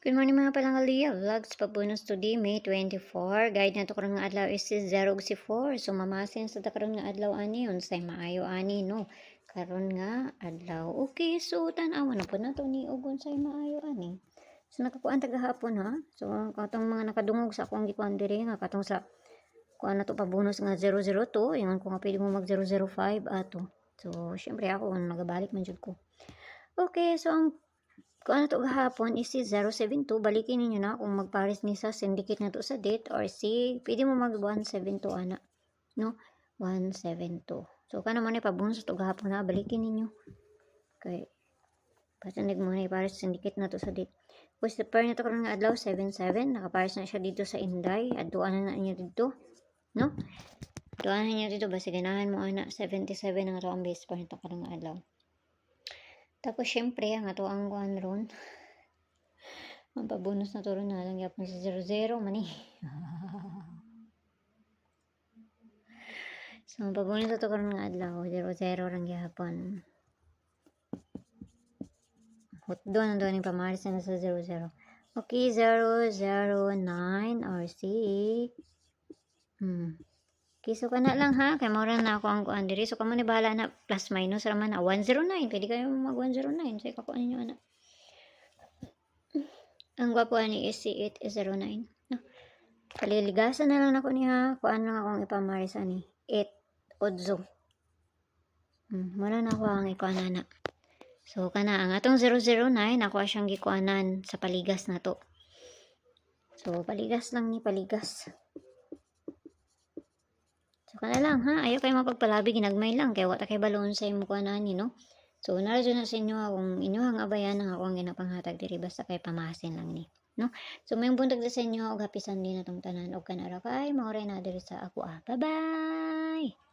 Good morning mga palangalia vlogs pabunus today May 24. Guide na to karon nga adlaw is 0 si 4. So mamasin sa karon nga adlaw ani unsay maayo ani no. Karon nga adlaw. Okay, so tan-awan na po na to ni ug unsay maayo ani. So nakakuan tagahapon ha. So katong mga nakadungog sa akong gikuan diri nga katong sa kuan na to pabunus nga 002, ingon ko nga pwede mo mag 005 ato. So syempre ako nagabalik man jud ko. Okay, so ang kung ano to gahapon is si 072, balikin ninyo na kung magpares ni sa syndicate na to sa date or si, pwede mo mag 172 ana, no? 172. So, kano mo na ipabunso to gahapon na, balikin ninyo. Okay. Pasanig mo na ipares syndicate na to sa date. Kung sa pair na to karon nga adlaw, 77, nakapares na siya dito sa Inday, aduan na niya dito, no? Aduan na niya dito, basta ganahan mo ana, 77 ang ito ang base pair na to karon nga adlaw. Tapos, syempre, ang ato ang kuhan ron. Ang pabonus na to ron na lang yapon sa 00 man eh. So, ang pabonus na to karon nga adlaw, 00 lang yapon. Doon yung pamaris na sa 00. Okay, 009 RC. Okay, so kana lang ha. Kaya mura na ako ang kuhan diri. So, kamo ni bahala na plus minus raman na 109. Pwede kayo mag 109. So, ikakuha ninyo anak. Ang gwapo ni is si 809. No? Kaliligasan na lang ako niya. Kuan lang akong ipamaris ani. 8 odzo. Wala na ako ang ikuan na. So, kana ang atong 009, ako siyang gikuanan sa paligas na to. So, paligas lang ni paligas. So, kana lang ha. Ayaw kayo mapagpalabi, ginagmay lang. Kaya wata kay balon sa imo kuanan ni, no? So, naradyo na sa inyo akong inyong abayan ang ako ang ginapanghatag diri basta kay pamasin lang ni. No? So, may buntag sa inyo og happy Sunday na tong tanan og kanara kay maoray na diri sa ako. Bye-bye!